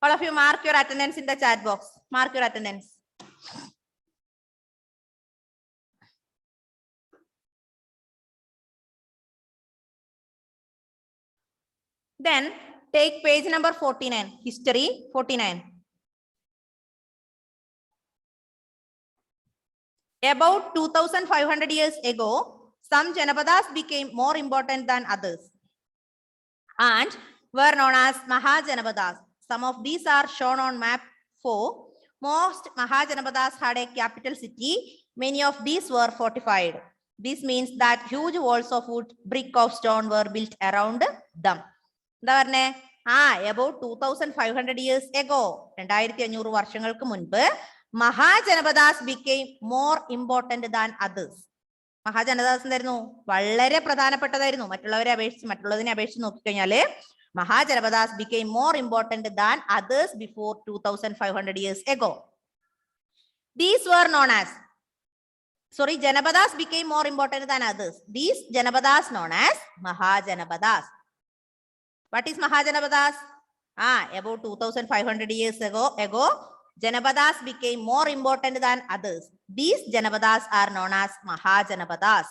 All of you mark your attendance in the chat box. Mark your attendance. Then take page number 49, history 49. About 2500 years ago, some Janapadas became more important than others and were known as Mahajanapadas. Some of these are shown on map 4. Most Mahajanapadas had a capital city. Many of these were fortified. This means that huge walls of wood, brick of stone were built around them. About 2500 years ago, 2500 വർഷങ്ങൾക്ക് മുൻപ് Mahajanapadas became more important than others. മഹാജനദാസ് എന്തായിരുന്നു? വളരെ പ്രധാനപ്പെട്ടതായിരുന്നു. മറ്റുള്ളതിനെ അപേക്ഷിച്ച് നോക്കിക്കഴിഞ്ഞാല് Mahajanapadas became more important than others before 2500 years ago. These were known as, Janapadas became more important than others. These Janapadas known as Mahajanapadas. What is Mahajanapadas? About 2500 years ago, Janapadas became more important than others. These Janapadas are known as Mahajanapadas.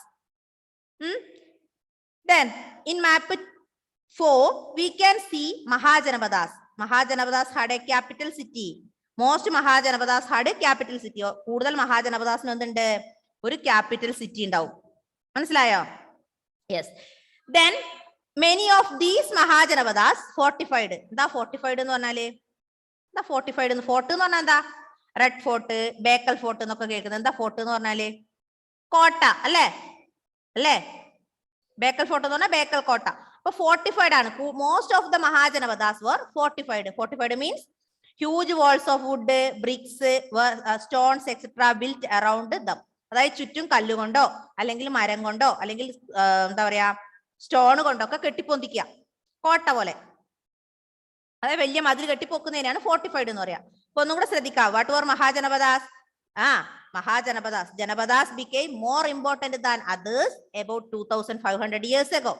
Then in map 4, we can see Mahajanapadas. Mahajanapadas had a capital city. Most Mahajanapadas had a capital city. കൂടുതൽ Mahajanapadas എന്തുണ്ട്? ഒരു capital city ഉണ്ടാവും. മനസ്സിലായോ? Yes. Then many of these Mahajanapadas fortified. എന്താ fortified എന്ന് പറഞ്ഞാല്? എന്താ fortified എന്ന്? ഫോർട്ട് എന്ന് പറഞ്ഞാൽ എന്താ? റെഡ് ഫോർട്ട്, ബേക്കൽ ഫോർട്ട് എന്നൊക്കെ കേൾക്കുന്നത്. എന്താ ഫോർട്ട് എന്ന് പറഞ്ഞാല്? കോട്ട അല്ലേ? ബേക്കൽ ഫോർട്ട് എന്ന് പറഞ്ഞാൽ ബേക്കൽ കോട്ട. അപ്പൊ ഫോർട്ടിഫൈഡ് ആണ്. Most of the Mahajanapadas were fortified. Fortified means huge walls of wood, bricks, stones, etc. built around them. അതായത് ചുറ്റും കല്ലുകൊണ്ടോ അല്ലെങ്കിൽ മരം കൊണ്ടോ അല്ലെങ്കിൽ എന്താ പറയാ സ്റ്റോൺ കൊണ്ടൊക്കെ കെട്ടിപ്പൊന്തിക്കുക, കോട്ട പോലെ. അതായത് വലിയ മതിൽ കെട്ടിപ്പൊക്കുന്നതിനാണ് ഫോർട്ടിഫൈഡ് എന്ന് പറയാ. അപ്പൊ ഒന്നും കൂടെ ശ്രദ്ധിക്കാം. What were Mahajanapadas? Mahajanapadas. Janapadas became more important than others about 2500 years ago.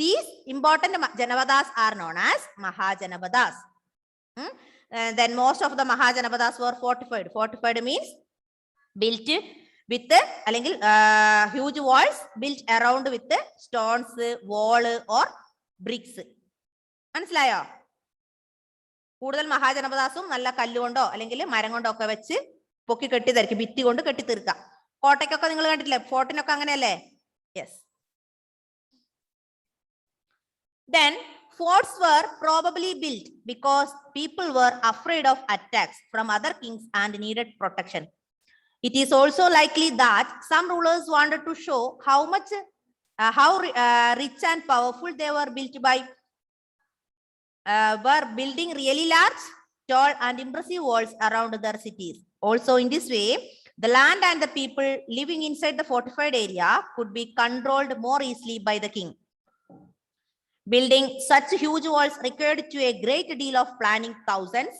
These important Janapadas are known as Mahajanapadas. Then most of the Mahajanapadas were fortified. Fortified means built with അല്ലെങ്കിൽ huge walls built around with stones, wall or bricks. മനസ്സിലായോ? കൂടുതൽ Mahajanapadasum നല്ല കല്ലുകൊണ്ടോ അല്ലെങ്കിൽ മരം കൊണ്ടോ ഒക്കെ വെച്ച് പൊക്കി കെട്ടിത്തരിക്കും, ഭിത്തി കൊണ്ട് കെട്ടി തീർക്കാം. കോട്ടയ്ക്കൊക്കെ നിങ്ങൾ കണ്ടിട്ടില്ലേ? ഫോർട്ടിനൊക്കെ അങ്ങനെയല്ലേ? Yes. Then forts were probably built because people were afraid of attacks from other kings and needed protection. It is also likely that some rulers wanted to show how rich and powerful they were built by were building really large, tall and impressive walls around their cities. Also in this way, the land and the people living inside the fortified area could be controlled more easily by the king. Building such huge walls required to a great deal of planning. Thousands,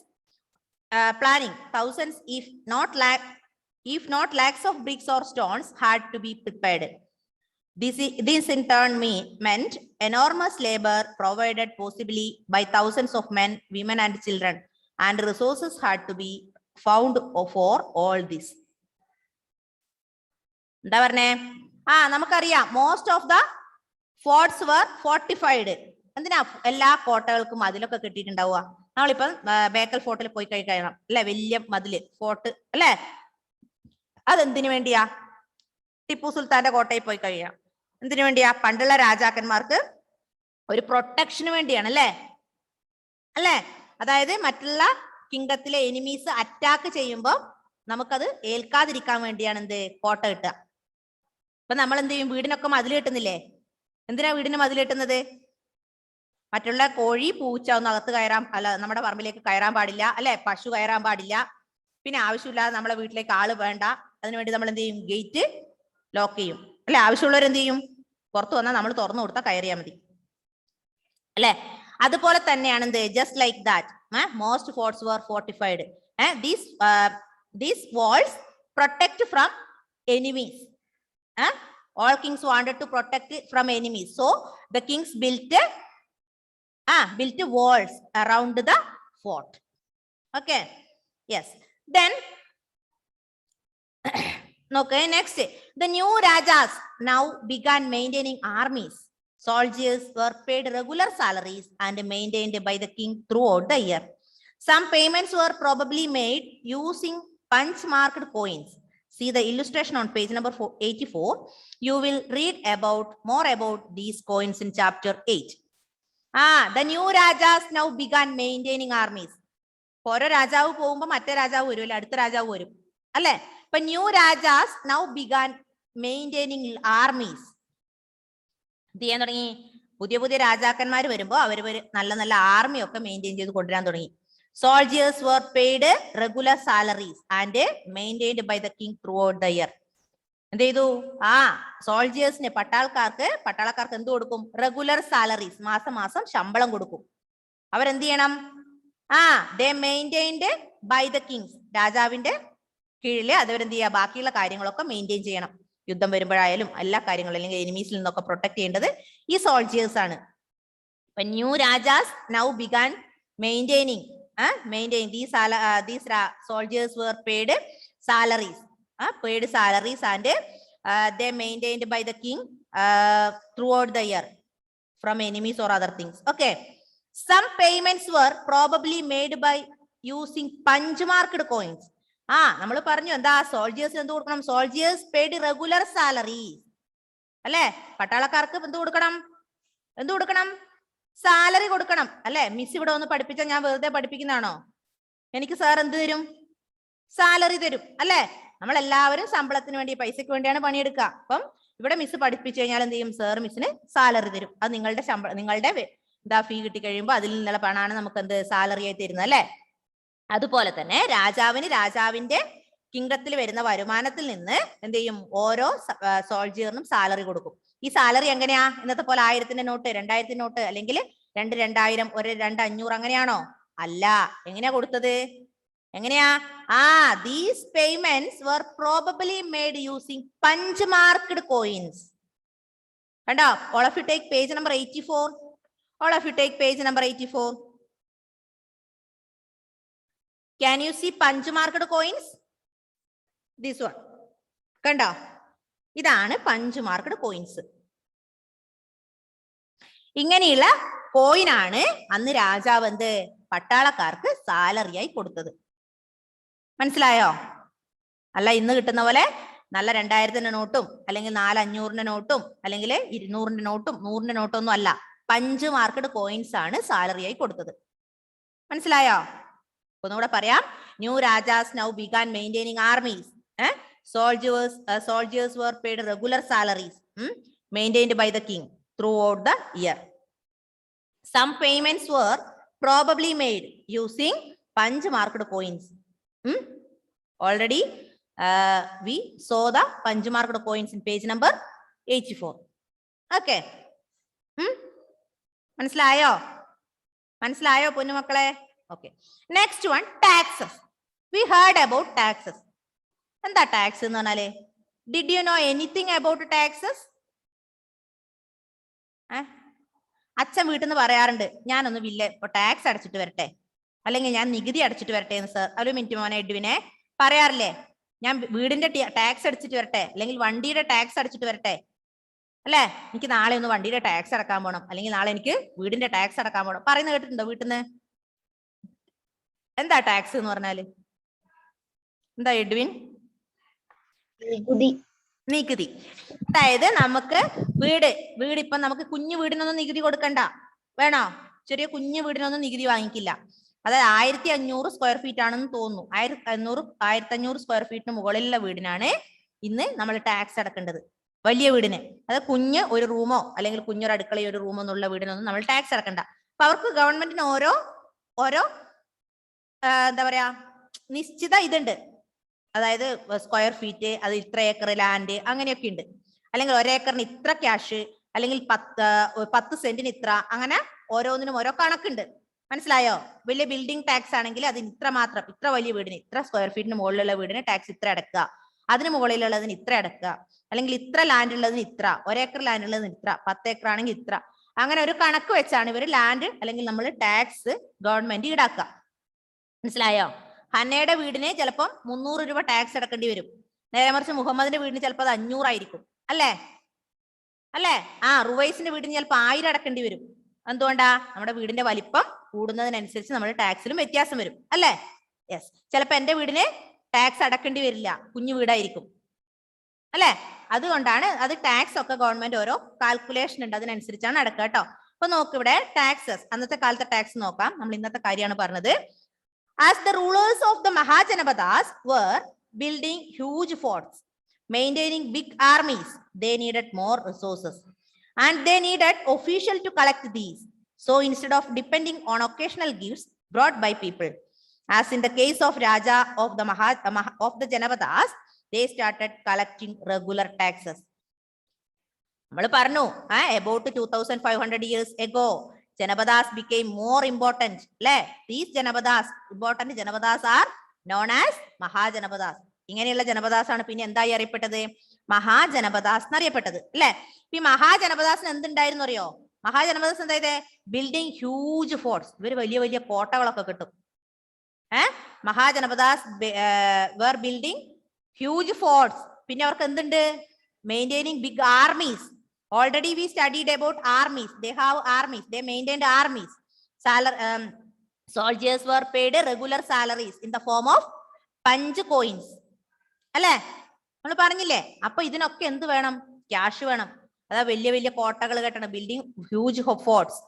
if not lakhs of bricks or stones had to be prepared. This in turn meant enormous labor provided possibly by thousands of men, women and children, and resources had to be found for all this. എന്താ പറഞ്ഞേ? നമുക്കറിയാം most of the forts were fortified. എന്തിനാ എല്ലാ കോട്ടകൾക്കും മതിലൊക്കെ കെട്ടിയിട്ടുണ്ടാവുക? നമ്മളിപ്പം ബേക്കൽ ഫോർട്ടിൽ പോയി കഴിക്കണം അല്ലെ? വലിയ മതില് ഫോർട്ട് അല്ലെ? അതെന്തിനു വേണ്ടിയാ? ടിപ്പു സുൽത്താന്റെ കോട്ടയിൽ പോയി കഴിയാം. എന്തിനു വേണ്ടിയാ? പണ്ടുള്ള രാജാക്കന്മാർക്ക് ഒരു പ്രൊട്ടക്ഷന് വേണ്ടിയാണ് അല്ലേ? അതായത് മറ്റുള്ള കിങ്ഡത്തിലെ എനിമീസ് അറ്റാക്ക് ചെയ്യുമ്പോൾ നമുക്കത് ഏൽക്കാതിരിക്കാൻ വേണ്ടിയാണ് എന്ത് കോട്ട കിട്ടുക. ഇപ്പൊ നമ്മൾ എന്ത് ചെയ്യും? വീടിനൊക്കെ മതിൽ കെട്ടുന്നില്ലേ? എന്തിനാ വീടിന് മതിൽ കെട്ടുന്നത്? മറ്റുള്ള കോഴി, പൂച്ച ഒന്നും അകത്ത് നമ്മുടെ പറമ്പിലേക്ക് കയറാൻ പാടില്ല അല്ലെ? പശു കയറാൻ പാടില്ല. പിന്നെ ആവശ്യമില്ലാതെ നമ്മളെ വീട്ടിലേക്ക് ആള് വേണ്ട. അതിനുവേണ്ടി നമ്മൾ എന്ത് ചെയ്യും? ഗേറ്റ് ലോക്ക് ചെയ്യും അല്ലെ? ആവശ്യമുള്ളവർ എന്ത് ചെയ്യും? പുറത്തു വന്നാൽ നമ്മൾ തുറന്നു കൊടുത്താൽ കയറിയാൽ മതി അല്ലെ? അതുപോലെ തന്നെയാണ് എന്ത്? Just like that most forts were fortified. These walls protect from enemies. All kings wanted to protect from enemies, so the kings built walls around the fort. Okay, yes. Then okay, next, the new Rajas now began maintaining armies. Soldiers were paid regular salaries and maintained by the king throughout the year. Some payments were probably made using punch-marked coins. See the illustration on page number 84. You will read more about these coins in chapter 8. The new Rajas now began maintaining armies. ഓരോ രാജാവ് പോകുമ്പോൾ മറ്റേ രാജാവ് വരുമല്ലോ, അടുത്ത രാജാവ് വരും അല്ലെ. ഇപ്പൊ new Rajas now began maintaining armies. എന്ത് ചെയ്യാൻ തുടങ്ങി? പുതിയ പുതിയ രാജാക്കന്മാർ വരുമ്പോ അവര് നല്ല നല്ല ആർമി ഒക്കെ മെയിൻറ്റെയിൻ ചെയ്ത് കൊണ്ടുവരാൻ തുടങ്ങി. Soldiers were paid regular salaries and maintained by the king throughout the year. എന്ത് ചെയ്തു? സോൾജിയേഴ്സിന് പട്ടാളക്കാർക്ക് എന്ത് കൊടുക്കും? റെഗുലർ സാലറീസ്, മാസം മാസം ശമ്പളം കൊടുക്കും. അവരെന്ത് ചെയ്യണം? they maintained by the kings. രാജാവിന്റെ കീഴില് അതവരെന്ത് ചെയ്യുക? ബാക്കിയുള്ള കാര്യങ്ങളൊക്കെ മെയിൻറ്റെയിൻ ചെയ്യണം. യുദ്ധം വരുമ്പോഴായാലും എല്ലാ കാര്യങ്ങളും, അല്ലെങ്കിൽ എനിമീസിൽ നിന്നൊക്കെ പ്രൊട്ടക്ട് ചെയ്യേണ്ടത് ഈ സോൾജിയേഴ്സ് ആണ്. ഇപ്പൊ new Rajas now began maintaining these soldiers were paid salaries and they maintained by the king throughout the year from enemies or other things. Okay. Some payments were probably made by using punch-marked coins. നമ്മൾ പറഞ്ഞു എന്താ? Soldiers എന്ത് കൊടുക്കണം? Soldiers paid regular salary അല്ലെ. പട്ടാളക്കാർക്ക് എന്ത് കൊടുക്കണം? Salary കൊടുക്കണം അല്ലെ. മിസ് ഇവിടെ ഒന്ന് പഠിപ്പിച്ചാൽ ഞാൻ വെറുതെ പഠിപ്പിക്കുന്നതാണോ? എനിക്ക് സാർ എന്ത് തരും? സാലറി തരും അല്ലെ. നമ്മളെല്ലാവരും ശമ്പളത്തിന് വേണ്ടി, പൈസക്ക് വേണ്ടിയാണ് പണിയെടുക്കുക. അപ്പം ഇവിടെ മിസ് പഠിപ്പിച്ചു കഴിഞ്ഞാൽ എന്ത് ചെയ്യും? സാർ മിസ്സിന് സാലറി തരും. അത് നിങ്ങളുടെ നിങ്ങളുടെ ഫീ കിട്ടി കഴിയുമ്പോൾ അതിൽ നിന്നുള്ള പണമാണ് നമുക്ക് എന്ത് സാലറി ആയി തരുന്നത് അല്ലെ. അതുപോലെ തന്നെ രാജാവിന്റെ കിങ്ഡത്തിൽ വരുന്ന വരുമാനത്തിൽ നിന്ന് എന്ത് ചെയ്യും? ഓരോ സോൾജിയറിനും സാലറി കൊടുക്കും. ഈ സാലറി എങ്ങനെയാ? ഇന്നത്തെ പോലെ 1000 നോട്ട്, 2000 നോട്ട്, അല്ലെങ്കിൽ 2000, 2500 അങ്ങനെയാണോ? അല്ല. എങ്ങനെയാ കൊടുത്തത്? എങ്ങനെയാ? these payments were probably made using punch-marked coins. കണ്ടോ? all of you take page number 84. All of you take page number 84. Can you see punch-marked coins? This one. കണ്ടോ? ഇതാണ് punch-marked coins. ഇങ്ങനെയുള്ള കോയിനാണ് അന്ന് രാജാവ് എന്ത് പട്ടാളക്കാർക്ക് സാലറിയായി കൊടുത്തത്. മനസ്സിലായോ? അല്ല ഇന്ന് കിട്ടുന്ന പോലെ നല്ല 2000 നോട്ടും, അല്ലെങ്കിൽ 400-500 നോട്ടും, അല്ലെങ്കിൽ 200 നോട്ടും 100 നോട്ടും ഒന്നും അല്ല. punch-marked കോയിൻസ് ആണ് സാലറിയായി കൊടുത്തത്. മനസ്സിലായോ? ഒന്നുകൂടെ പറയാം. New Rajas now began maintaining armies. Soldiers were paid regular salaries maintained by the king throughout the year. Some payments were probably made using punch-marked coins. Already we saw the punch-marked coins in page number 84. Okay. മനസ്സിലായോ പൊന്നുമക്കളെ? Okay. Next one, taxes. We heard about taxes. എന്താ tax എന്ന് പറഞ്ഞാല്? Did you know anything about taxes? അച്ഛൻ വീട്ടിൽ നിന്ന് പറയാറുണ്ട്, ഞാനൊന്ന് ടാക്സ് അടച്ചിട്ട് വരട്ടെ, അല്ലെങ്കിൽ ഞാൻ നികുതി അടച്ചിട്ട് വരട്ടെ എന്ന്. സാർ ഒരു മിനിറ്റ് മോനെ എഡ്വിനെ, പറയാറില്ലേ? ഞാൻ വീടിന്റെ ടാക്സ് അടച്ചിട്ട് വരട്ടെ, അല്ലെങ്കിൽ വണ്ടിയുടെ ടാക്സ് അടച്ചിട്ട് വരട്ടെ അല്ലെ. എനിക്ക് നാളെ ഒന്ന് വണ്ടിയുടെ ടാക്സ് അടക്കാൻ പോകണം, അല്ലെങ്കിൽ നാളെ എനിക്ക് വീടിന്റെ ടാക്സ് അടക്കാൻ പോകണം. പറയുന്നത് കേട്ടിട്ടുണ്ടോ വീട്ടിൽ നിന്ന്? എന്താ ടാക്സ് എന്ന് പറഞ്ഞാല്? എന്താ എഡ്വിൻ? നികുതി. അതായത് നമുക്ക് വീട് ഇപ്പൊ നമുക്ക് കുഞ്ഞു വീടിനൊന്നും നികുതി കൊടുക്കണ്ട. വേണോ? ചെറിയ കുഞ്ഞു വീടിനൊന്നും നികുതി വാങ്ങിക്കില്ല. അതായത് 1500 സ്ക്വയർ ഫീറ്റ് ആണെന്ന് തോന്നുന്നു. 1500 സ്ക്വയർ ഫീറ്റിന് മുകളിലുള്ള വീടിനാണ് ഇന്ന് നമ്മൾ ടാക്സ് അടക്കേണ്ടത്. വലിയ വീടിന്, അത് കുഞ്ഞ് ഒരു റൂമോ അല്ലെങ്കിൽ കുഞ്ഞൊരു അടുക്കളയോ ഒരു റൂമോ എന്നുള്ള വീടിനൊന്നും നമ്മൾ ടാക്സ് അടക്കണ്ട. അപ്പൊ അവർക്ക് ഗവൺമെന്റിന് ഓരോ എന്താ പറയാ നിശ്ചിത ഇതുണ്ട്. അതായത് സ്ക്വയർ ഫീറ്റ്, അത് ഇത്ര ഏക്കർ ലാൻഡ്, അങ്ങനെയൊക്കെ ഉണ്ട്. അല്ലെങ്കിൽ 1 ഏക്കറിന് ഇത്ര ക്യാഷ്, അല്ലെങ്കിൽ 10 സെന്റിന് ഇത്ര, അങ്ങനെ ഓരോന്നിനും ഓരോ കണക്കുണ്ട്. മനസ്സിലായോ? വലിയ ബിൽഡിംഗ് ടാക്സ് ആണെങ്കിൽ അതിന് ഇത്ര മാത്രം, ഇത്ര വലിയ വീടിന്, ഇത്ര സ്ക്വയർ ഫീറ്റിന് മുകളിലുള്ള വീടിന് ടാക്സ് ഇത്ര അടക്കുക, അതിന് മുകളിലുള്ളതിന് ഇത്ര അടക്കുക, അല്ലെങ്കിൽ ഇത്ര ലാൻഡ് ഉള്ളതിന് ഇത്ര, 1 ഏക്കർ ലാൻഡ് ഉള്ളതിന് ഇത്ര, 10 ഏക്കർ ആണെങ്കിൽ ഇത്ര, അങ്ങനെ ഒരു കണക്ക് വെച്ചാണ് ഇവർ ലാൻഡ് അല്ലെങ്കിൽ നമ്മൾ ടാക്സ് ഗവൺമെന്റ് ഈടാക്കുക. മനസ്സിലായോ? ഹന്നയുടെ വീടിന് ചിലപ്പം 300 രൂപ ടാക്സ് അടക്കേണ്ടി വരും. നേരെ മറിച്ച് മുഹമ്മദിന്റെ വീടിന് ചിലപ്പോൾ അത് 500 ആയിരിക്കും. അല്ലേ? അല്ലേ? റുവൈസിന്റെ വീടിന് ചിലപ്പോൾ 1000 അടക്കേണ്ടി വരും. എന്തുകൊണ്ടാ? നമ്മുടെ വീടിന്റെ വലിപ്പം കൂടുന്നതിനനുസരിച്ച് നമ്മുടെ ടാക്സിലും വ്യത്യാസം വരും. അല്ലേ? യെസ്. ചിലപ്പോൾ എന്റെ വീടിന് ടാക്സ് അടക്കേണ്ടി വരില്ല, കുഞ്ഞു വീടായിരിക്കും. അല്ലെ? അതുകൊണ്ടാണ് അത് ടാക്സ് ഒക്കെ ഗവൺമെന്റ് ഓരോ കാൽക്കുലേഷൻ ഉണ്ട്, അതിനനുസരിച്ചാണ് അടക്കുക കേട്ടോ. അപ്പൊ നോക്ക് ഇവിടെ ടാക്സസ്, അന്നത്തെ കാലത്തെ ടാക്സ് നോക്കാം. നമ്മൾ ഇന്നത്തെ കാര്യമാണ് പറഞ്ഞത്. As the rulers of the Mahajanapadas were building huge forts, maintaining big armies, they needed more resources and they needed officials to collect these. So instead of depending on occasional gifts brought by people, as in the case of Raja of the Janapadas, they started collecting regular taxes. നമ്മൾ പറഞ്ഞു about 2500 years ago Janapadas became more important. These Janapadas, important Janapadas are known as Mahajanapadas. ഇങ്ങനെയുള്ള ജനപദാസ് ആണ് പിന്നെ എന്തായി അറിയപ്പെട്ടത്? മഹാജനപദാസ് എന്നറിയപ്പെട്ടത്. അല്ലെ? ഈ മഹാജനപദാസിന് എന്തുണ്ടായിരുന്നു അറിയോ? മഹാജനപദാസ് എന്തായത്? Building huge forts. ഇവര് വലിയ വലിയ കോട്ടകളൊക്കെ കിട്ടും. Mahajanapadas were building huge forts. പിന്നെ അവർക്ക് എന്തുണ്ട്? Maintaining big armies. Already we studied about armies. They have armies. They maintained armies. Soldiers were paid regular salaries in the form of punch coins. അല്ലേ? നമ്മൾ പറഞ്ഞില്ലേ? അപ്പൊ ഇതിനൊക്കെ എന്ത് വേണം? ക്യാഷ് വേണം. അതാ വലിയ വലിയ കോട്ടകൾ കെട്ടണം. Building huge forts.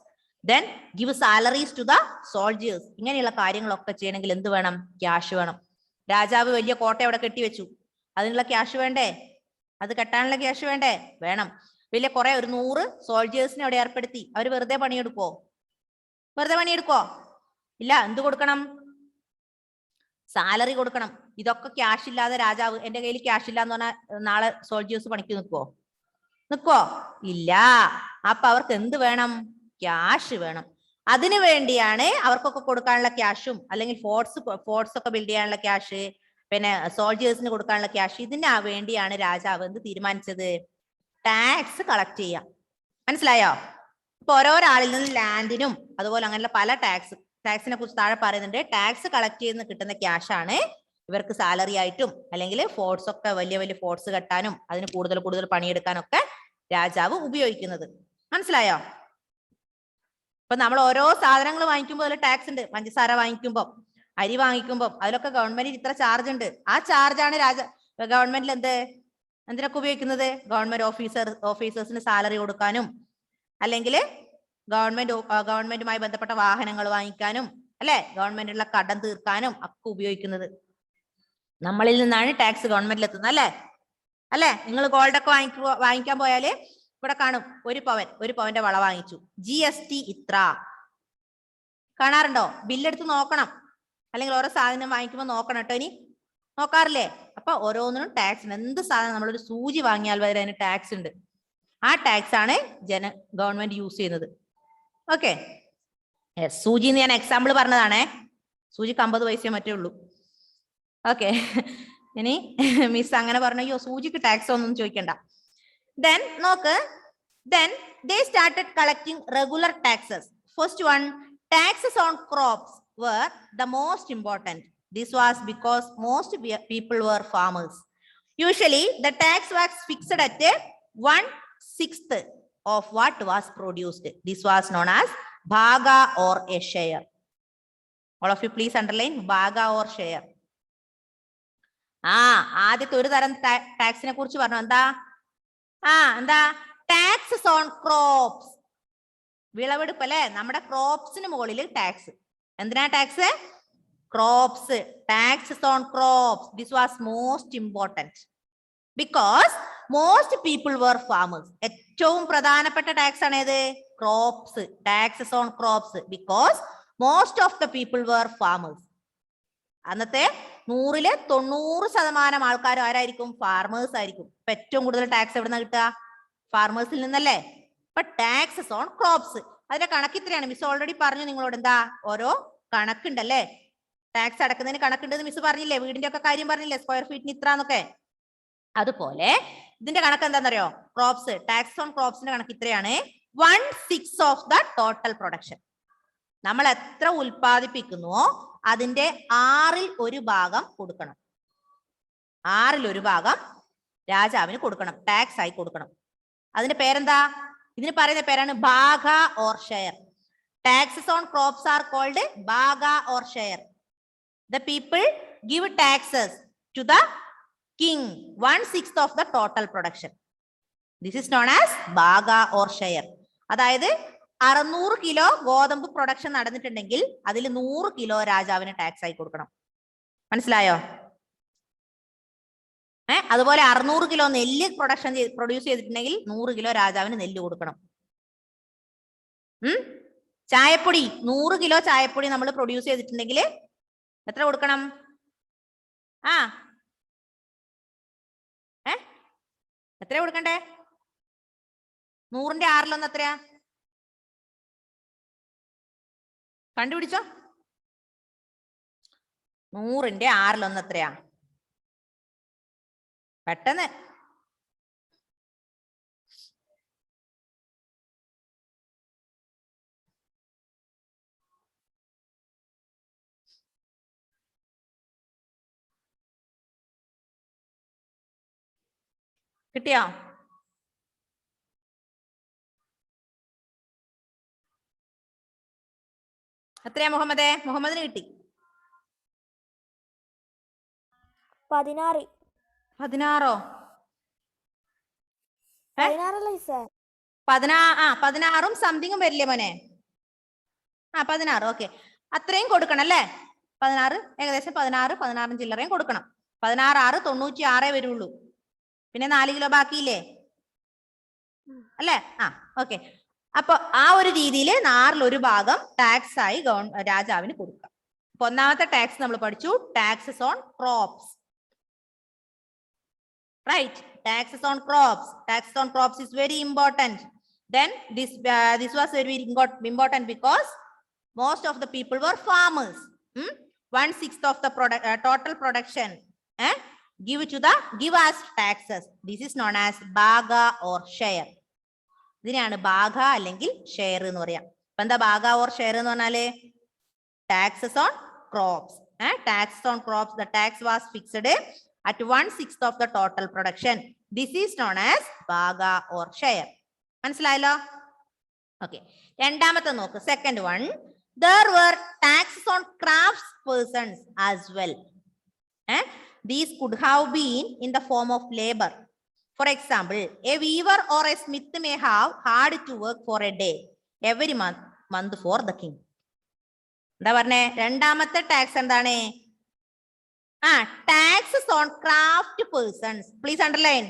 Then give salaries to the soldiers. ഇങ്ങനെയുള്ള കാര്യങ്ങളൊക്കെ ചെയ്യണമെങ്കിൽ എന്ത് വേണം? ക്യാഷ് വേണം. രാജാവ് വലിയ കോട്ട അവിടെ കെട്ടിവെച്ചു. അതിനുള്ള ക്യാഷ് വേണ്ടേ? അത് കെട്ടാനുള്ള ക്യാഷ് വേണ്ടേ? വേണം. വലിയ കുറെ ഒരു 100 സോൾജേഴ്സിനെ അവിടെ ഏർപ്പെടുത്തി. അവർ വെറുതെ പണിയെടുക്കോ? വെറുതെ പണിയെടുക്കോ? ഇല്ല. എന്ത് കൊടുക്കണം? സാലറി കൊടുക്കണം. ഇതൊക്കെ ക്യാഷ് ഇല്ലാതെ രാജാവ്, എന്റെ കയ്യിൽ ക്യാഷ് ഇല്ല എന്ന് പറഞ്ഞാൽ നാളെ സോൾജേഴ്സ് പണിക്ക് നിൽക്കോ? ഇല്ല. അപ്പൊ അവർക്ക് എന്ത് വേണം? ക്യാഷ് വേണം. അതിനു വേണ്ടിയാണ് അവർക്കൊക്കെ കൊടുക്കാനുള്ള ക്യാഷും, അല്ലെങ്കിൽ ഫോർട്സ് ഒക്കെ ബിൽഡ് ചെയ്യാനുള്ള ക്യാഷ്, പിന്നെ സോൾജേഴ്സിന് കൊടുക്കാനുള്ള ക്യാഷ്, ഇതിന് വേണ്ടിയാണ് രാജാവ് എന്ത് തീരുമാനിച്ചത്? ടാക്സ് കളക്ട് ചെയ്യാം. മനസ്സിലായോ? ഇപ്പൊ ഓരോരാളിൽ നിന്ന് ലാൻഡിനും അതുപോലെ അങ്ങനെയുള്ള പല ടാക്സിനെ കുറിച്ച് താഴെ പറയുന്നുണ്ട്. ടാക്സ് കളക്ട് ചെയ്യുന്ന കിട്ടുന്ന ക്യാഷ് ആണ് ഇവർക്ക് സാലറി ആയിട്ടും, അല്ലെങ്കിൽ ഫോർട്സ് ഒക്കെ വലിയ വലിയ ഫോർട്സ് കെട്ടാനും അതിന് കൂടുതൽ പണിയെടുക്കാനൊക്കെ രാജാവ് ഉപയോഗിക്കുന്നത്. മനസ്സിലായോ? ഇപ്പൊ നമ്മൾ ഓരോ സാധനങ്ങൾ വാങ്ങിക്കുമ്പോൾ അതിൽ ടാക്സ് ഉണ്ട്. പഞ്ചസാര വാങ്ങിക്കുമ്പോൾ, അരി വാങ്ങിക്കുമ്പോൾ അതിലൊക്കെ ഗവൺമെന്റിന് ഇത്ര ചാർജ് ഉണ്ട്. ആ ചാർജാണ് ഗവൺമെന്റിൽ എന്തിനൊക്കെ ഉപയോഗിക്കുന്നത്? ഗവൺമെന്റ് ഓഫീസേഴ്സിന് സാലറി കൊടുക്കാനും, അല്ലെങ്കിൽ ഗവൺമെന്റുമായി ബന്ധപ്പെട്ട വാഹനങ്ങൾ വാങ്ങിക്കാനും, അല്ലെ, ഗവൺമെന്റിലുള്ള കടം തീർക്കാനും ഒക്കെ ഉപയോഗിക്കുന്നത്. നമ്മളിൽ നിന്നാണ് ടാക്സ് ഗവൺമെന്റിൽ എത്തുന്നത്. അല്ലെ? നിങ്ങൾ ഗോൾഡൊക്കെ വാങ്ങിക്കാൻ പോയാല് ഇവിടെ കാണും, ഒരു പവന്റെ വള വാങ്ങിച്ചു, GST ഇത്ര. കാണാറുണ്ടോ? ബില്ലെടുത്ത് നോക്കണം. അല്ലെങ്കിൽ ഓരോ സാധനം വാങ്ങിക്കുമ്പോൾ നോക്കണം കേട്ടോ. ഇനി നോക്കാറില്ലേ? അപ്പൊ ഓരോന്നിനും ടാക്സ് ഉണ്ട്. എന്ത് സാധനം നമ്മളൊരു സൂചി വാങ്ങിയാൽ വരെ അതിന് ടാക്സ് ഉണ്ട്. ആ ടാക്സ് ആണ് ഗവൺമെന്റ് യൂസ് ചെയ്യുന്നത്. ഓക്കെ. സൂചി എന്ന് ഞാൻ എക്സാമ്പിൾ പറഞ്ഞതാണേ. സൂചിക്ക് 50 പൈസയെ മറ്റേ ഉള്ളൂ. ഓക്കെ. ഇനി മിസ് അങ്ങനെ പറഞ്ഞു, അയ്യോ സൂചിക്ക് ടാക്സ് ഒന്നും ചോദിക്കണ്ട. Then നോക്ക്, then they started collecting regular taxes. First one, taxes on crops were the most important. This was because most people were farmers. Usually the tax was fixed at 1/6 of what was produced. This was known as bhaga or a share. All of you please underline bhaga or share. ആദ്യത്തെ ഒരു തരം ടാക്സിനെ കുറിച്ച് പറഞ്ഞു. എന്താ? Taxes on crops. വിളവെടുപ്പ് അല്ലെ? നമ്മുടെ ക്രോപ്സിന് മുകളിൽ ടാക്സ്. എന്തിനാ tax? Crops. Taxes on crops. This was most important because most people were farmers. ഏറ്റവും പ്രധാനപ്പെട്ട ടാക്സ് ആണ് ഏത്? Crops. Taxes on crops because most of the people were farmers. അന്നത്തെ 100-ൽ 90% ആൾക്കാരും ആരായിരിക്കും? ഫാർമേഴ്സ് ആയിരിക്കും. ഇപ്പൊ ഏറ്റവും കൂടുതൽ ടാക്സ് എവിടുന്ന കിട്ടുക? ഫാർമേഴ്സിൽ നിന്നല്ലേ? ഇപ്പൊ ടാക്സസ് ഓൺ ക്രോപ്സ്. അതിന്റെ കണക്ക് ഇത്രയാണ്. മിസ് ഓൾറെഡി പറഞ്ഞു നിങ്ങളോട്. എന്താ? ഓരോ കണക്കുണ്ടല്ലേ? ടാക്സ് അടക്കുന്നതിന് കണക്കുണ്ടെന്ന് മിസ് പറഞ്ഞില്ലേ? വീടിന്റെ ഒക്കെ കാര്യം പറഞ്ഞില്ലേ? സ്ക്വയർ ഫീറ്റിന് ഇത്ര എന്നൊക്കെ. അതുപോലെ ഇതിന്റെ കണക്ക് എന്താണെന്നറിയോ? ക്രോപ്സ്. ടാക്സ് ഓൺ ക്രോപ്സിന്റെ കണക്ക് ഇത്രയാണ്. 1/6 ഓഫ് ദ ടോട്ടൽ പ്രൊഡക്ഷൻ. നമ്മൾ എത്ര ഉൽപ്പാദിപ്പിക്കുന്നുവോ അതിന്റെ 1/6 ഭാഗം കൊടുക്കണം. 1/6 ഭാഗം രാജാവിന് കൊടുക്കണം, ടാക്സ് ആയി കൊടുക്കണം. അതിന്റെ പേരെന്താ? ഇതിന് പറയുന്ന പേരാണ് bhaga or share. Taxes on crops are called bhaga or share. The people give taxes to the king 1/6 of the total production. This is known as ഭാഗ or share. അതായത് 600 കിലോ ഗോതമ്പ് പ്രൊഡക്ഷൻ നടന്നിട്ടുണ്ടെങ്കിൽ അതിൽ 100 കിലോ രാജാവിന് ടാക്സ് ആയി കൊടുക്കണം. മനസ്സിലായോ? അതുപോലെ 600 കിലോ നെല്ല് പ്രൊഡ്യൂസ് ചെയ്തിട്ടുണ്ടെങ്കിൽ 100 കിലോ രാജാവിന് നെല്ല് കൊടുക്കണം. ചായപ്പൊടി 100 കിലോ ചായപ്പൊടി നമ്മൾ പ്രൊഡ്യൂസ് ചെയ്തിട്ടുണ്ടെങ്കിൽ എത്ര കൊടുക്കണം? എത്ര കൊടുക്കണ്ടേ? 100ന്റെ 6 എത്രയാ? കണ്ടുപിടിച്ചോ. 100ന്റെ 6 എത്രയാ? പെട്ടെന്ന്. കിട്ടിയോ? എത്രയാ മുഹമ്മദേ? മുഹമ്മദിന് കിട്ടി 16. 16ഓ? 16ഉം സംതിങ്ങും വരില്ലേ മോനെ? 16. ഓക്കെ, അത്രയും കൊടുക്കണം അല്ലേ? 16 ഏകദേശം 16 ചില്ലറയും കൊടുക്കണം. 16 96 വരുള്ളൂ. പിന്നെ 4 കിലോ ബാക്കിയില്ലേ അല്ലേ? ഓക്കെ. അപ്പൊ ആ ഒരു രീതിയിൽ 1/6 ഭാഗം ടാക്സ് ആയി രാജാവിന് കൊടുക്കാം. അപ്പൊ ഒന്നാമത്തെ ടാക്സ് നമ്മൾ പഠിച്ചു, taxes on crops. Right, taxes on crops. Taxes on crops is very important. Then this was very important because most of the people were farmers. 1/6 of the total production give as taxes. This is known as ഭാഗ or share. ഇതിനെയാണ് ഭാഗ അല്ലെങ്കിൽ share എന്ന് പറയാം. അപ്പൊ എന്താ ഭാഗ or share എന്ന് പറഞ്ഞാല്? taxes on crops. Taxes on crops, the tax was fixed at 1/6 of the total production. This is known as ഭാഗ or share. മനസ്സിലായല്ലോ? ഓക്കെ, രണ്ടാമത്തെ നോക്ക്. Second one, there were taxes on crafts persons as well. These could have been in the form of labor. For example, a weaver or a smith may have hard to work for a day every month for the king. എന്താ പറഞ്ഞേ? രണ്ടാമത്തെ tax എന്താണ്? taxes on craft persons. Please underline,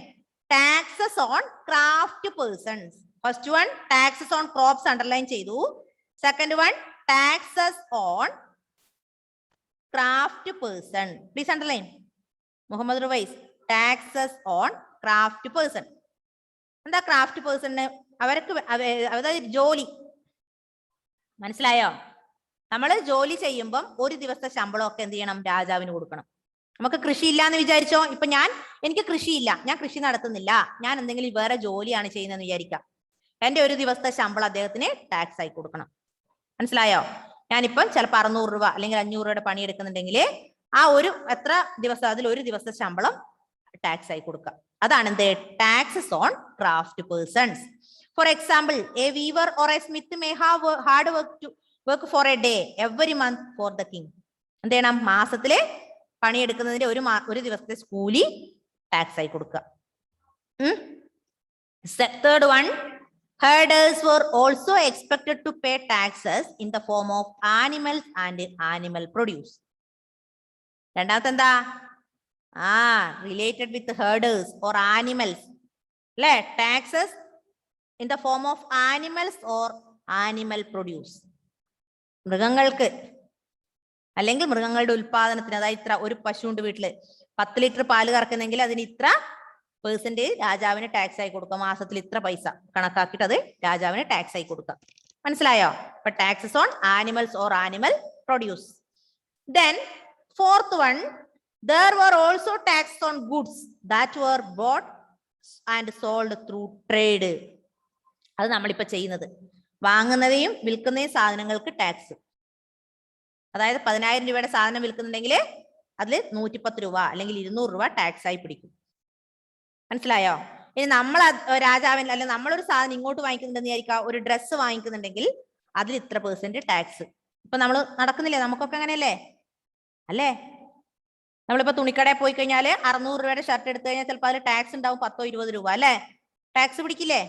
taxes on craft persons. First one, taxes on crops, underline ചെയ്തു. Second one, taxes on craft person. Please underline. Muhammad Ruwais, taxes on craft person. എന്താ craft person? അവർക്ക് അതായത് ജോലി. മനസ്സിലായോ? നമ്മൾ ജോലി ചെയ്യുമ്പം ഒരു ദിവസത്തെ ശമ്പളം ഒക്കെ എന്ത് ചെയ്യണം? രാജാവിന് കൊടുക്കണം. നമുക്ക് കൃഷിയില്ല എന്ന് വിചാരിച്ചോ. ഇപ്പൊ എനിക്ക് കൃഷിയില്ല, ഞാൻ കൃഷി നടത്തുന്നില്ല, ഞാൻ എന്തെങ്കിലും വേറെ ജോലിയാണ് ചെയ്യുന്നതെന്ന് വിചാരിക്കാം. എന്റെ ഒരു ദിവസത്തെ ശമ്പളം അദ്ദേഹത്തിന് ടാക്സ് ആയി കൊടുക്കണം. മനസ്സിലായോ? ഞാനിപ്പം ചിലപ്പോൾ 600 രൂപ അല്ലെങ്കിൽ 500 രൂപയുടെ പണിയെടുക്കുന്നുണ്ടെങ്കിൽ ആ ഒരു എത്ര ദിവസം, അതിൽ ഒരു ദിവസത്തെ ശമ്പളം ടാക്സ് ആയി കൊടുക്കുക. അതാണ് എന്ത്? Taxes on craft persons. For example, a weaver or a smith may have hard work for a day every month for the king. എന്ത് ചെയ്യണം? മാസത്തില് പണിയെടുക്കുന്നതിന്റെ ഒരു ദിവസത്തെ കൂലി ടാക്സ് ആയി കൊടുക്കുക. Third one, herders were also expected to pay taxes in the form of animals and animal produce. രണ്ടാമത്തെ എന്താ? Related with herders or animals അല്ലെ? taxes in the form of animals or animal produce. മൃഗങ്ങൾക്ക് അല്ലെങ്കിൽ മൃഗങ്ങളുടെ ഉൽപാദനത്തിന്, അതായത് ഇത്ര ഒരു പശുണ്ട് വീട്ടില് 10 ലിറ്റർ പാല് കറക്കുന്നെങ്കിൽ അതിന് ഇത്ര പെർസെന്റേജ് രാജാവിന് ടാക്സ് ആയി കൊടുക്കുക. മാസത്തിൽ ഇത്ര പൈസ കണക്കാക്കിയിട്ട് അത് രാജാവിന് ടാക്സ് ആയി കൊടുക്കുക. മനസ്സിലായോ? അപ്പൊ taxes on animals or animal produce. Then fourth one, there were also taxes on goods that were bought and sold through trade. അത് നമ്മളിപ്പോ ചെയ്യുന്നത്, വാങ്ങുന്നതെയും വിൽക്കുന്നതെയും സാധനങ്ങൾക്ക് ടാക്സ്. അതായത് 10,000 രൂപയുടെ സാധനം വിൽക്കുന്നുണ്ടെങ്കിൽ അതിൽ 110 രൂപ അല്ലെങ്കിൽ 200 രൂപ ടാക്സ് ആയി പിടിക്കും. മനസ്സിലായോ? ഇനി നമ്മൾ രാജാവിൻ അല്ലെ നമ്മളൊരു സാധനം ഇങ്ങോട്ട് വാങ്ങിക്കുന്നുണ്ടെന്ന് വിചാരിക്കുക, ഒരു ഡ്രസ്സ് വാങ്ങിക്കുന്നുണ്ടെങ്കിൽ അതിൽ ഇത്ര % ടാക്സ്. ഇപ്പൊ നമ്മൾ നടക്കുന്നില്ലേ, നമുക്കൊക്കെ അങ്ങനെയല്ലേ അല്ലേ? നമ്മളിപ്പോ തുണിക്കടയിൽ പോയി കഴിഞ്ഞാൽ 600 രൂപയുടെ ഷർട്ട് എടുത്തു കഴിഞ്ഞാൽ ചിലപ്പോൾ അതിൽ ടാക്സ് ഉണ്ടാവും 10-20 രൂപ അല്ലേ? ടാക്സ് പിടിക്കില്ലേ?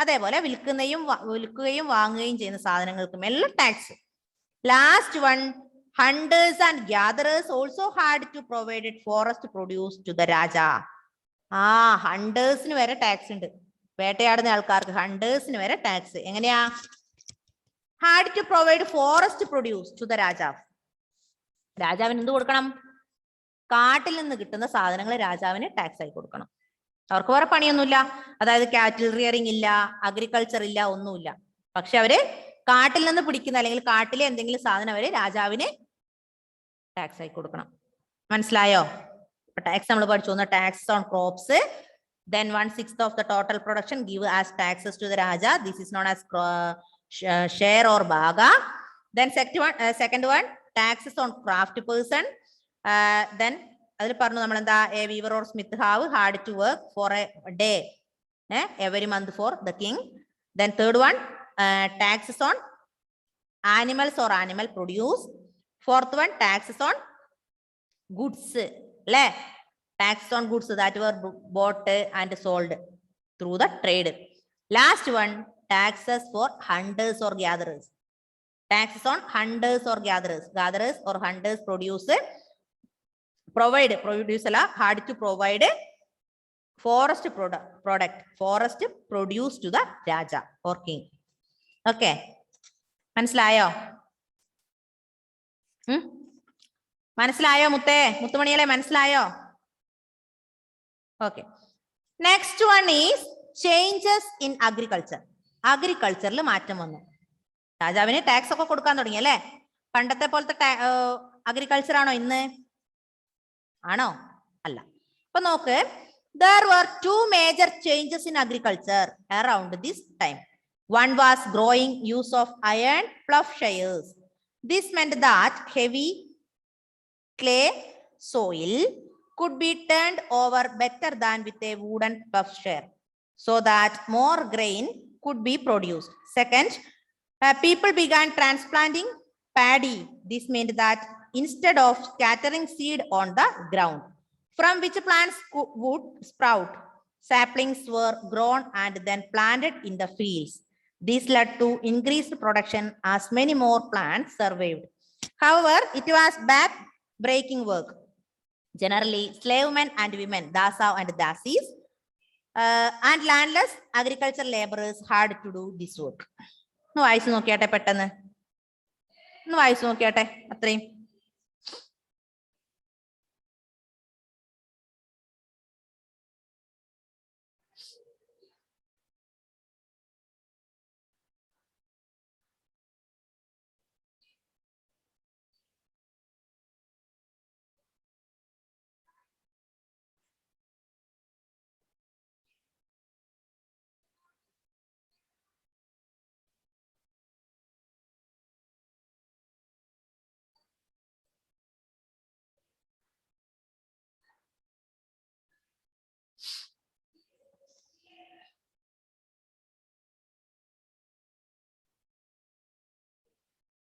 അതേപോലെ വിൽക്കുകയും വാങ്ങുകയും ചെയ്യുന്ന സാധനങ്ങൾക്കും എല്ലാം tax. Last one, hunters and gatherers also had to provide forest produce to the raja. ഹണ്ടേഴ്സിന് വരെ ടാക്സ് ഉണ്ട്. വേട്ടയാടുന്ന ആൾക്കാർക്ക് ഹണ്ടേഴ്സിന് വരെ ടാക്സ്. എങ്ങനെയാ? Had to provide forest produce to the രാജാവ്. രാജാവിന് എന്ത് കൊടുക്കണം? കാട്ടിൽ നിന്ന് കിട്ടുന്ന സാധനങ്ങൾ രാജാവിന് ടാക്സ് ആയി കൊടുക്കണം. അവർക്ക് വേറെ പണിയൊന്നുമില്ല, അതായത് കാറ്റിൽ റിയറിംഗ് ഇല്ല, അഗ്രികൾച്ചർ ഇല്ല, ഒന്നുമില്ല. പക്ഷെ അവര് കാട്ടിൽ നിന്ന് പിടിക്കുന്ന അല്ലെങ്കിൽ കാട്ടിലെ എന്തെങ്കിലും സാധനം അവര് രാജാവിന് ടാക്സ് ആയി കൊടുക്കണം. മനസ്സിലായോ? ടാക്സ് നമ്മൾ പഠിച്ചു. ഒന്ന് tax on crops, then 1/6 of the total production give as taxes to the raja. This is known as share or bhaga. Then second one taxes on craft person. Then അതിൽ പറഞ്ഞു നമ്മൾ എന്താ, a weaver or smith have had to work for a day every month for the king. Then third one taxes on animals or animal produce. Fourth one taxes on goods, അല്ലേ? Taxes on goods that were bought and sold through the trade. Last one, taxes for hunters or gatherers. Taxes on hunters or gatherers. Gatherers or hunters produce had to provide forest produce to the raja or king. Okay, മനസ്സിലായോ? മനസ്സിലായോ മുത്തുമണികളെ? മനസ്സിലായോ? Okay. Next one is changes in agriculture. അഗ്രികൾച്ചറിൽ മാറ്റം വന്നു. രാജാവിന് tax ഒക്കെ കൊടുക്കാൻ തുടങ്ങി അല്ലേ? പണ്ടത്തെ പോലത്തെ അഗ്രികൾച്ചർ ആണോ ഇന്ന്? ആണോ? അല്ല. അപ്പൊ നോക്ക്, there were 2 major changes in agriculture around this time. One was growing use of iron ploughshares. This meant that heavy clay soil could be turned over better than with a wooden ploughshare, so that more grain could be produced. Second, people began transplanting paddy. This meant that instead of scattering seed on the ground from which plants would sprout, saplings were grown and then planted in the fields. This led to increased production as many more plants survived. However, it was back-breaking work. Generally, slave men and women, dasav and dasis, and landless agriculture laborers had to do this work. ഒന്ന് വായിച്ചു നോക്കിയാട്ടെ, പെട്ടെന്ന് ഒന്ന് വായിച്ചു നോക്കിയാട്ടെ. അത്രയും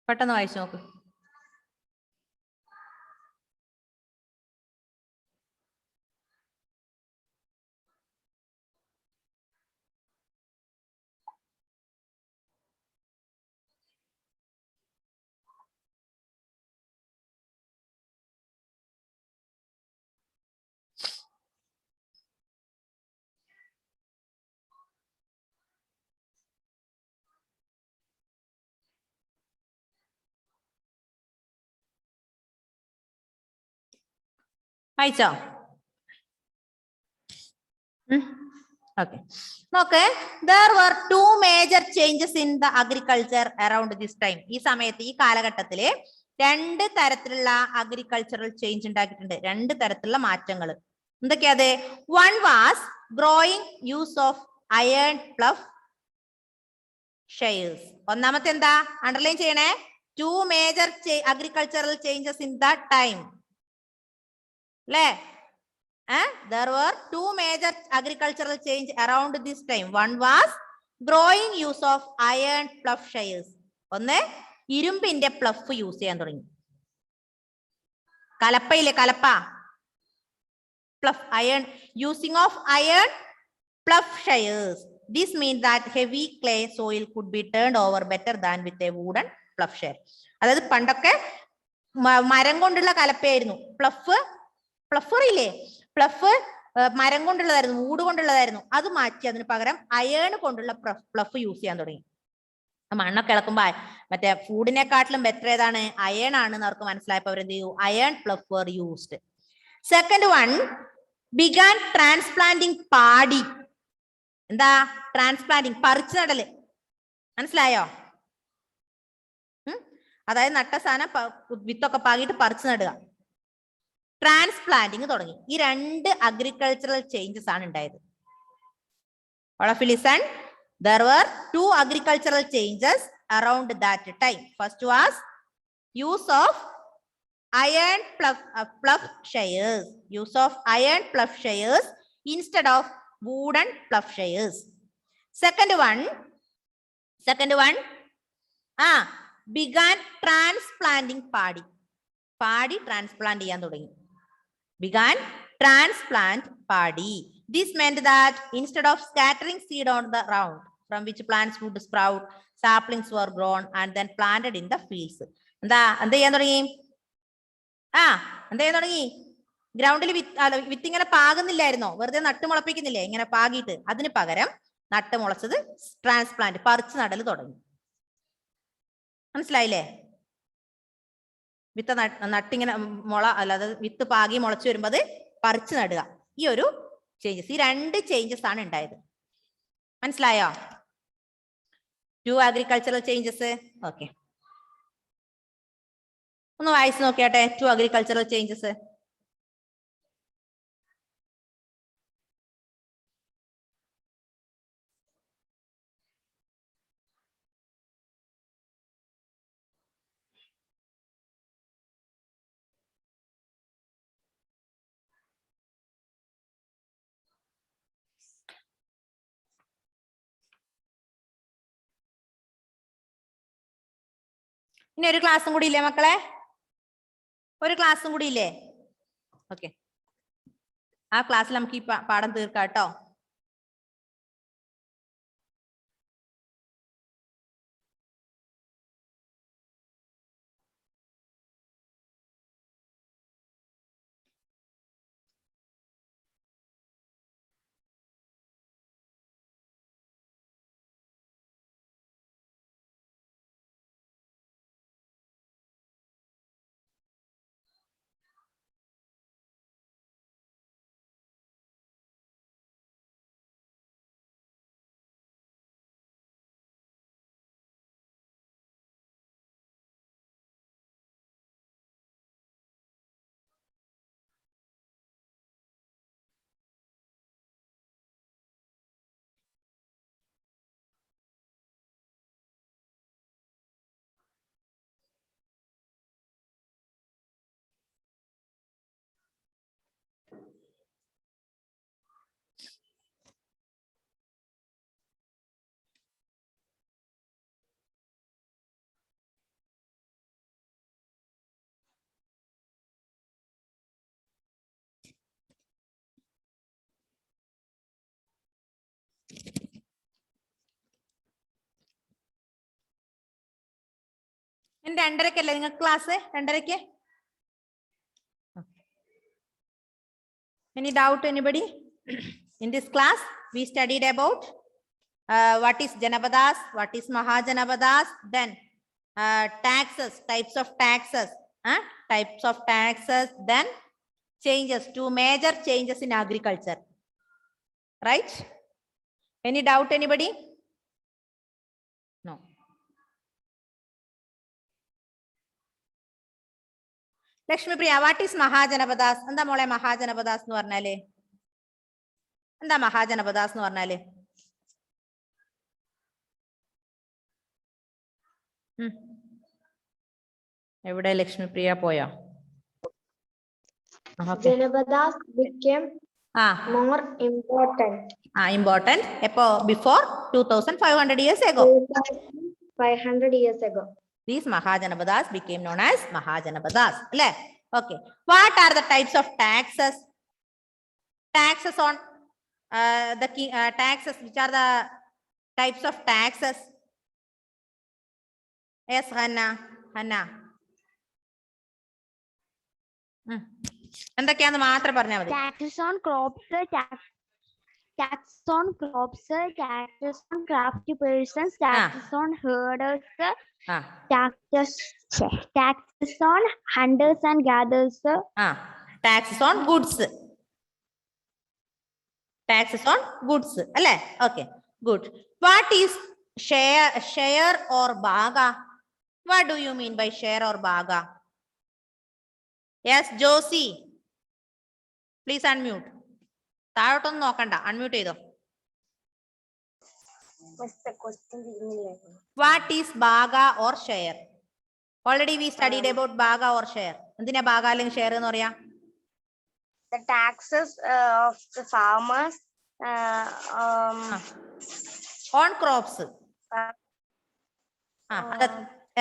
പെട്ടെന്ന് വായിച്ചു നോക്ക്. വായിച്ചോ? Okay. നോക്ക്, there were 2 major changes in the agriculture around this time. ഈ സമയത്ത്, ഈ കാലഘട്ടത്തില് 2 തരത്തിലുള്ള അഗ്രികൾച്ചറൽ ചേഞ്ച് ഉണ്ടാക്കിയിട്ടുണ്ട്. 2 തരത്തിലുള്ള മാറ്റങ്ങൾ. എന്തൊക്കെയാത്? One was growing use of iron plough shares. ഒന്നാമത്തെ എന്താ? അണ്ടർലൈൻ ചെയ്യണേ. two major agricultural changes in that time. There were two major agricultural change around this time. One was growing use of iron ploughshares. ഒന്ന് ഇരുമ്പിന്റെ plough use ചെയ്യാൻ തുടങ്ങി. കലപ്പയില്ലേ, കലപ്പ, plough, iron, using of iron ploughshares. This means that heavy clay soil could be turned over better than with a wooden ploughshare. അതായത് പണ്ടൊക്കെ മരം കൊണ്ടുള്ള കലപ്പയായിരുന്നു. പ്ലഫറില്ലേ, plough മരം കൊണ്ടുള്ളതായിരുന്നു, wootz കൊണ്ടുള്ളതായിരുന്നു. അത് മാറ്റി അതിന് പകരം അയേൺ കൊണ്ടുള്ള പ്ലഫ് യൂസ് ചെയ്യാൻ തുടങ്ങി. മണ്ണൊക്കെ ഇളക്കുമ്പോ മറ്റേ ഫുഡിനെക്കാട്ടിലും ബെറ്റർ ഏതാണ്? അയേൺ ആണെന്ന് അവർക്ക് മനസ്സിലായപ്പോ അവരെന്ത് ചെയ്തു? Iron plough were used. Second one, began transplanting paddy. എന്താ ട്രാൻസ്പ്ലാന്റിംഗ്? പറിച്ചു നടല്. മനസ്സിലായോ? അതായത് നട്ട സാധനം വിത്തൊക്കെ പാകിയിട്ട് പറിച്ചു നടുക. ട്രാൻസ്പ്ലാന്റിങ് തുടങ്ങി. ഈ രണ്ട് അഗ്രികൾച്ചറൽ ചേഞ്ചസ് ആണ് ഉണ്ടായത്. All of you listen. There were two agricultural changes around that time. First was use of iron ploughshares. Use of iron ploughshares instead of wooden ploughshares. Second one, began transplanting paddy. Paddy transplant ചെയ്യാൻ തുടങ്ങി. Began transplant paddy. This meant that instead of scattering seed on the ground from which plants would sprout, saplings were grown and then planted in the fields. എന്താ ചെയ്യാൻ തുടങ്ങി? എന്താ ചെയ്യാൻ തുടങ്ങി? ഗ്രൗണ്ടിൽ വിത്ത് ഇങ്ങനെ പാകുന്നില്ലായിരുന്നോ? വെറുതെ നട്ട് മുളപ്പിക്കുന്നില്ലേ ഇങ്ങനെ പാകിയിട്ട്? അതിന് പകരം നട്ട് മുളച്ചത് ട്രാൻസ്പ്ലാന്റ്, പറിച്ചു നടൽ തുടങ്ങി. മനസ്സിലായില്ലേ? വിത്ത് നട്ടിങ്ങനെ മുള അല്ലാതെ വിത്ത് പാകി മുളച്ചു വരുമ്പോ അത് പറിച്ചു നടുക. ഈ ഒരു ചേഞ്ചസ്, ഈ രണ്ട് ചേഞ്ചസ് ആണ് ഉണ്ടായത്. മനസ്സിലായോ? To agricultural changes. ഓക്കെ, ഒന്ന് വായിച്ചു നോക്കിയാട്ടെ. To agricultural changes. ഇനി ഒരു ക്ലാസ്സും കൂടി ഇല്ലേ മക്കളെ? ഒരു ക്ലാസ്സും കൂടി ഇല്ലേ? ഓക്കെ, ആ ക്ലാസ്സിൽ നമുക്ക് ഈ പാഠം തീർക്കാം കേട്ടോ. ഇനി 2:30-ക്കല്ലേ നിങ്ങൾക്ക് class? 2:30-ക്ക്. Any doubt, anybody? In this class, we studied about what is Janapadas, what is Mahajanapadas, then taxes, types of taxes, then changes, two major changes in agriculture. Right? Any doubt, anybody? No. Lakshmi Priya, what is Mahajanapadas? എന്താ മോളെ മഹാജനപദാസ് എന്ന് പറഞ്ഞാല്? എന്താ മഹാജനപദാസ് എന്ന് പറഞ്ഞാല്? എവിടെ ലക്ഷ്മിപ്രിയ പോയോ? Janapadas became more important. Important. എപ്പോ? Before 2500 years ago. 500 years ago. These Mahajanapadas became known as Mahajanapadas. അല്ലേ? Okay. What are the types of taxes? Taxes on the taxes. Which are the types of taxes? Yes, Hannah. എന്തൊക്കെയാന്ന് മാത്രം പറഞ്ഞാൽ മതി. Taxes on crops, taxes on crops, taxes on crafty persons, taxes on herders, taxes on hunters and gatherers. Taxes on goods. Taxes on goods. അല്ലേ? Okay. Good. What is share or bhaga? What do you mean by share or bhaga? Yes, Josie. Please unmute. താഴോട്ടൊന്നും നോക്കണ്ട, unmute ചെയ്തോ. What is bhaga or share? Already we studied about bhaga or share. എന്തിനാ bhaga അല്ലെങ്കിൽ share എന്ന് പറയാ? The taxes of the farmers on crops.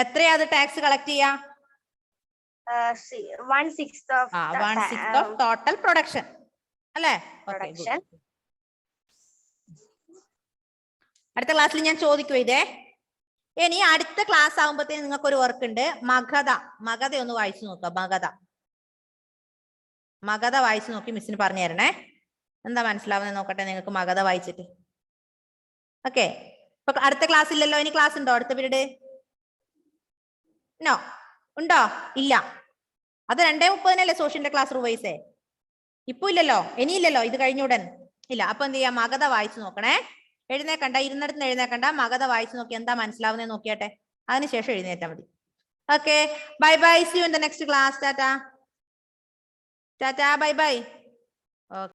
എത്രയാ അത് tax collect ചെയ്യാ? 1/6 of 1/6 of total production. അല്ലേ? production. അടുത്ത ക്ലാസ്സിൽ ഞാൻ ചോദിക്കും ഇതേ. ഇനി അടുത്ത ക്ലാസ് ആകുമ്പോഴത്തേന് നിങ്ങൾക്ക് ഒരു വർക്ക് ഉണ്ട്. മഗധ ഒന്ന് വായിച്ചു നോക്കുക. മഗധ വായിച്ചു നോക്കി മിസ്സിന് പറഞ്ഞു തരണേ. എന്താ മനസ്സിലാവുന്നത് നോക്കട്ടെ നിങ്ങൾക്ക് മഗധ വായിച്ചിട്ട്. ഓക്കെ. ഇപ്പൊ അടുത്ത ക്ലാസ് ഇല്ലല്ലോ. ഇനി ക്ലാസ് ഉണ്ടോ അടുത്ത പീരീഡ്? നോ. ഉണ്ടോ? ഇല്ല. അത് 2:30 സോഷ്യലിന്റെ ക്ലാസ് റിവൈസേ. ഇപ്പൊ ഇല്ലല്ലോ, ഇനിയില്ലല്ലോ, ഇത് കഴിഞ്ഞുടൻ ഇല്ല. അപ്പൊ എന്ത് ചെയ്യാം? മഗധ വായിച്ചു നോക്കണേ. എഴുന്നേക്കണ്ട, ഇരുന്നിടത്ത് എഴുന്നേക്കണ്ട. മഗധ വായിച്ചു നോക്കി എന്താ മനസ്സിലാവുന്നത് നോക്കിയാട്ടെ. അതിനുശേഷം എഴുന്നേറ്റാ മതി. Okay. Bye bye. See you in the next class. Tata. Bye bye. Okay.